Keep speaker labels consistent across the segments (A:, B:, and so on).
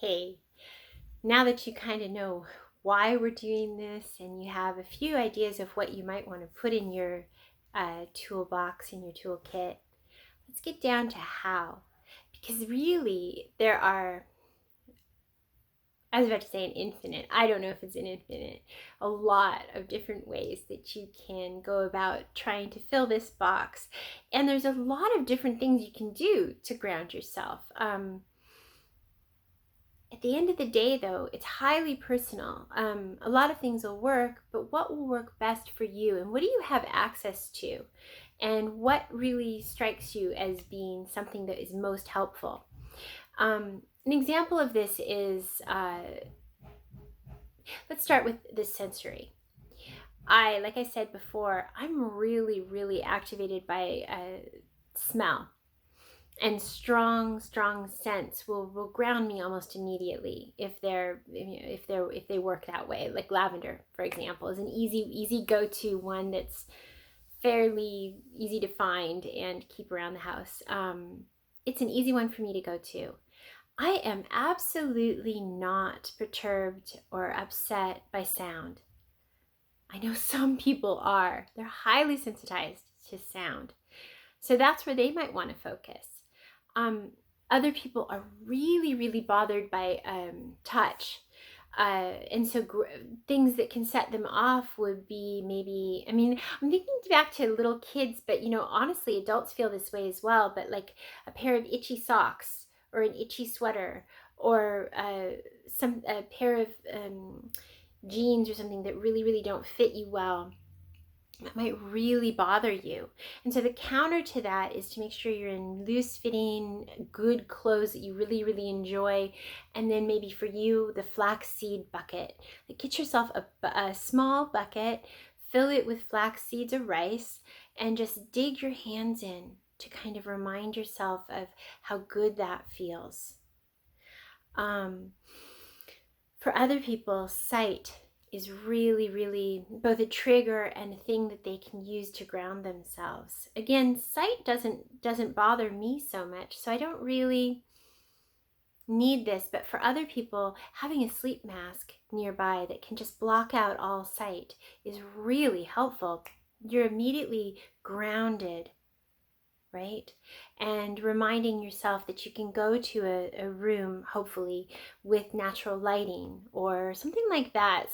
A: Hey, now that you kind of know why we're doing this and you have a few ideas of what you might want to put in your toolbox, in your toolkit, let's get down to how. Because really, there are, I was about to say an infinite, I don't know if it's an infinite, a lot of different ways that you can go about trying to fill this box. And there's a lot of different things you can do to ground yourself. At the end of the day, though, it's highly personal. A lot of things will work, but what will work best for you? And what do you have access to? And what really strikes you as being something that is most helpful? An example of this is, let's start with the sensory. Like I said before, I'm really, really activated by smell. And strong scents will ground me almost immediately if they work that way. Like lavender, for example, is an easy go-to one that's fairly easy to find and keep around the house. It's an easy one for me to go to. I am absolutely not perturbed or upset by sound. I know some people are. They're highly sensitized to sound, so that's where they might want to focus. Um, Other people are really, really bothered by touch. And so things that can set them off would be maybe, I mean, I'm thinking back to little kids, but honestly, adults feel this way as well. But like a pair of itchy socks or an itchy sweater or a pair of jeans or something that really, really don't fit you well, that might really bother you. And so the counter to that is to make sure you're in loose fitting, good clothes that you really, really enjoy. And then maybe for you, the flaxseed bucket. Like get yourself a small bucket, fill it with flax seeds or rice, and just dig your hands in to kind of remind yourself of how good that feels. For other people, sight is really, really both a trigger and a thing that they can use to ground themselves. Again, sight doesn't bother me so much, so I don't really need this. But for other people, having a sleep mask nearby that can just block out all sight is really helpful. You're immediately grounded, right? And reminding yourself that you can go to a room, hopefully, with natural lighting or something like that.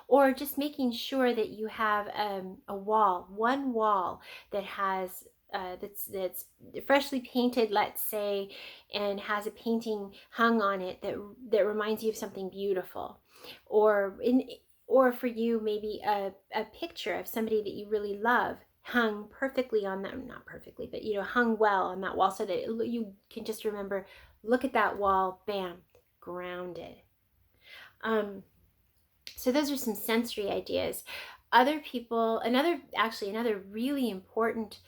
A: Or just making sure that you have one wall that has that's freshly painted, let's say, and has a painting hung on it that reminds you of something beautiful, or for you maybe a picture of somebody that you really love hung perfectly on that, not perfectly, but hung well on that wall, so that you can just remember, look at that wall, bam, grounded. So those are some sensory ideas. Other people, another really important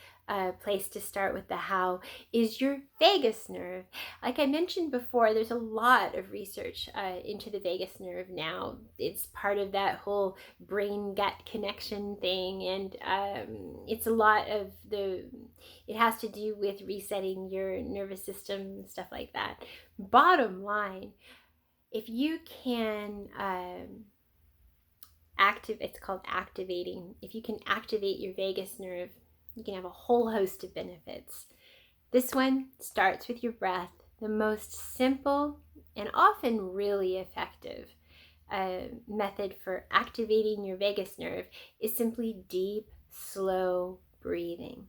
A: place to start with the how is your vagus nerve. Like I mentioned before, there's a lot of research into the vagus nerve now. It's part of that whole brain gut connection thing, and it's a lot of it has to do with resetting your nervous system and stuff like that. Bottom line, if you can it's called activating. If you can activate your vagus nerve, you can have a whole host of benefits. This one starts with your breath. The most simple and often really effective method for activating your vagus nerve is simply deep, slow breathing.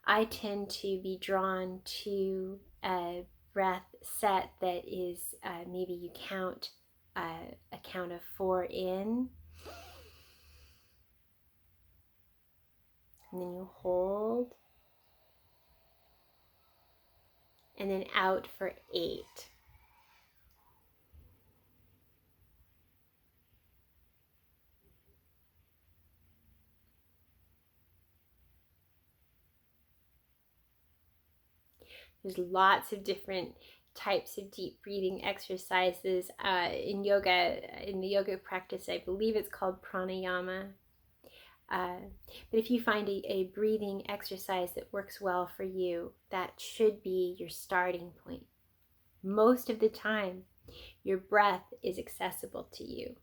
A: I tend to be drawn to a breath set that is maybe you count a count of 4 in, and then you hold, and then out for 8. There's lots of different types of deep breathing exercises in yoga. In the yoga practice, I believe it's called pranayama. But if you find a breathing exercise that works well for you, that should be your starting point. Most of the time, Your breath is accessible to you.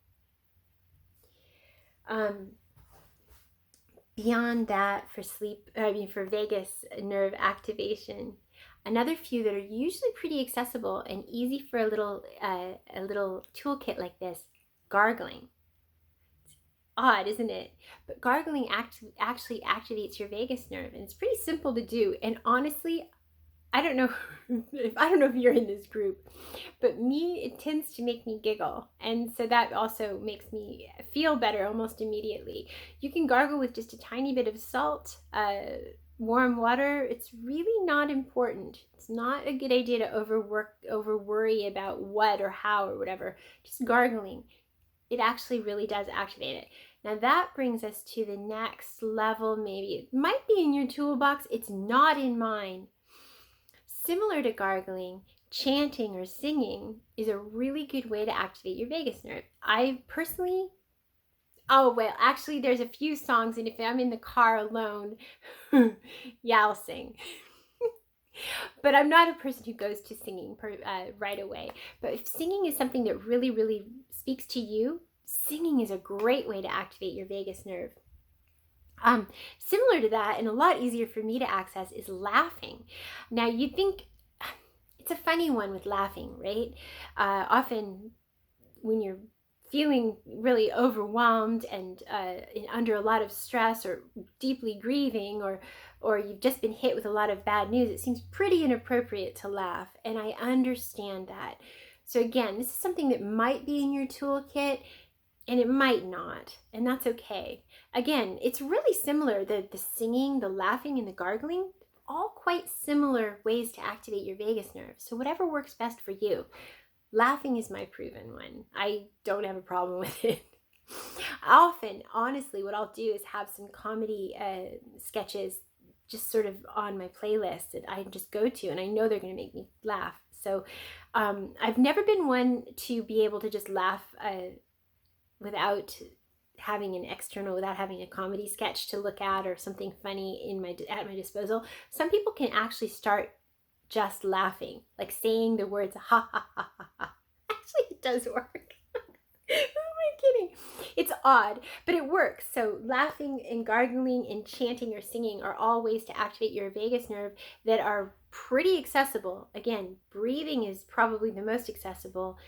A: Beyond that, for vagus nerve activation, another few that are usually pretty accessible and easy for a little toolkit like this: gargling. It's odd, isn't it? But gargling actually activates your vagus nerve, and it's pretty simple to do. And honestly, I don't know if you're in this group, but it tends to make me giggle. And so that also makes me feel better almost immediately. You can gargle with just a tiny bit of salt, warm water. It's really not important. It's not a good idea to over worry about what or how or whatever. Just gargling. It actually really does activate it. Now that brings us to the next level. Maybe it might be in your toolbox. It's not in mine. Similar to gargling, chanting or singing is a really good way to activate your vagus nerve. I personally, actually there's a few songs, and if I'm in the car alone, yeah, I'll sing. But I'm not a person who goes to singing right away. But if singing is something that really, really speaks to you, singing is a great way to activate your vagus nerve. Similar to that, and a lot easier for me to access, is laughing. Now, you'd think it's a funny one with laughing, right? Often when you're feeling really overwhelmed and under a lot of stress or deeply grieving, or you've just been hit with a lot of bad news, it seems pretty inappropriate to laugh, and I understand that. So again, this is something that might be in your toolkit, and it might not, and that's okay. Again, it's really similar. The singing, the laughing, and the gargling, all quite similar ways to activate your vagus nerve. So whatever works best for you. Laughing is my proven one. I don't have a problem with it. Often, honestly, what I'll do is have some comedy sketches just sort of on my playlist that I just go to, and I know they're going to make me laugh. So I've never been one to be able to just laugh without having a comedy sketch to look at or something funny at my disposal. Some people can actually start just laughing, like saying the words ha ha ha ha ha. Actually, it does work. Who am I kidding? It's odd, but it works. So laughing and gargling and chanting or singing are all ways to activate your vagus nerve that are pretty accessible. Again, breathing is probably the most accessible,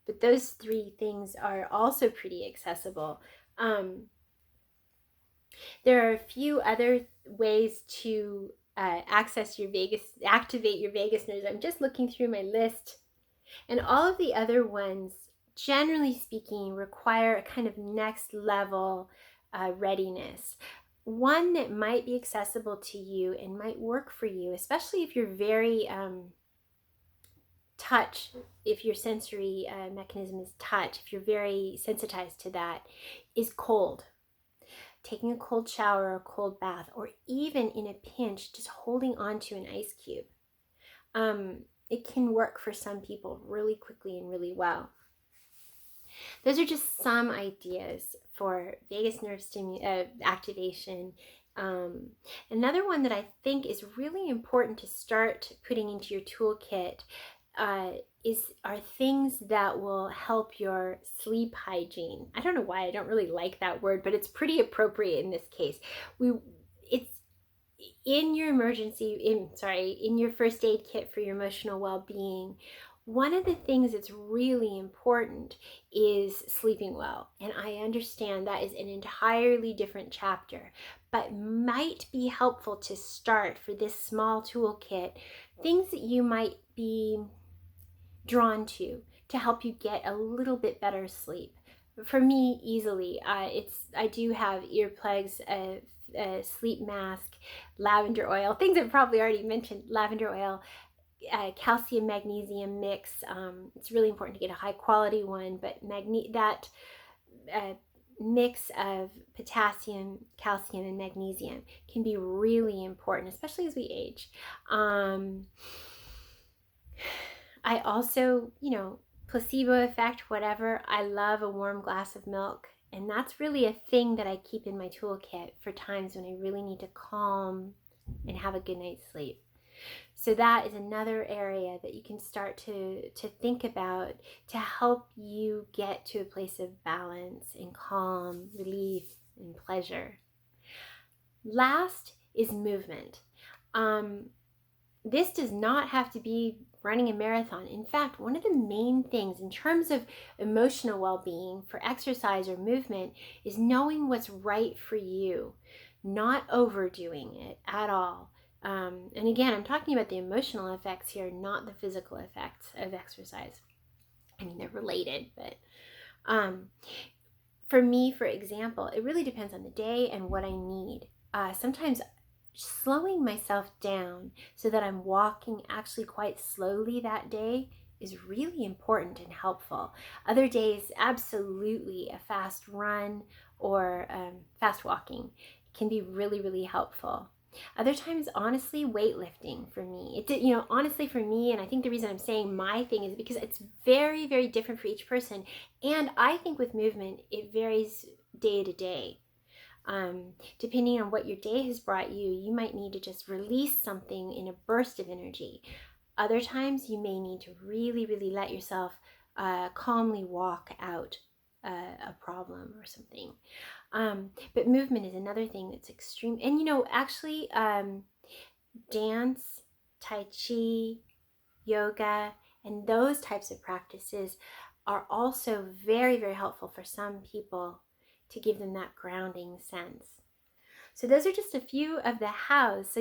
A: but those three things are also pretty accessible. There are a few other ways to activate your vagus nerves. I'm just looking through my list, and all of the other ones, generally speaking, require a kind of next level readiness. One that might be accessible to you and might work for you, especially if you're very if your sensory mechanism is touch, if you're very sensitized to that, is cold. Taking a cold shower or a cold bath, or even in a pinch, just holding onto an ice cube. It can work for some people really quickly and really well. Those are just some ideas for vagus nerve activation. Another one that I think is really important to start putting into your toolkit are things that will help your sleep hygiene. I don't know why I don't really like that word, but it's pretty appropriate in this case. It's in your in your first aid kit for your emotional well-being. One of the things that's really important is sleeping well. And I understand that is an entirely different chapter, but might be helpful to start for this small toolkit, things that you might be drawn to help you get a little bit better sleep. For me, easily, I do have earplugs, a sleep mask, lavender oil, things I've probably already mentioned, lavender oil, calcium magnesium mix. It's really important to get a high quality one, but that mix of potassium, calcium, and magnesium can be really important, especially as we age. I also, placebo effect, whatever, I love a warm glass of milk. And that's really a thing that I keep in my toolkit for times when I really need to calm and have a good night's sleep. So that is another area that you can start to think about to help you get to a place of balance and calm, relief, and pleasure. Last is movement. This does not have to be running a marathon. In fact, one of the main things in terms of emotional well-being for exercise or movement is knowing what's right for you, not overdoing it at all. And again, I'm talking about the emotional effects here, not the physical effects of exercise. I mean, they're related, but for me, for example, it really depends on the day and what I need. Sometimes slowing myself down so that I'm walking actually quite slowly that day is really important and helpful. Other days, absolutely, a fast run or fast walking can be really, really helpful. Other times, honestly, weightlifting for me. It did, honestly for me, and I think the reason I'm saying my thing is because it's very, very different for each person. And I think with movement, it varies day to day. Depending on what your day has brought you, you might need to just release something in a burst of energy. Other times, you may need to really, really let yourself calmly walk out a problem or something. But movement is another thing that's extreme. And actually, dance, Tai Chi, yoga, and those types of practices are also very, very helpful for some people to give them that grounding sense. So those are just a few of the hows. So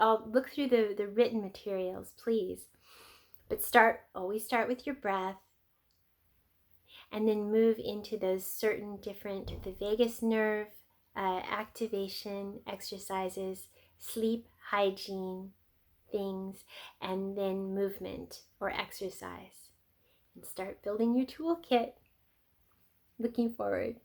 A: I'll look through the written materials, please. But always start with your breath, and then move into those certain different, the vagus nerve activation exercises, sleep hygiene things, and then movement or exercise. And start building your toolkit. Looking forward.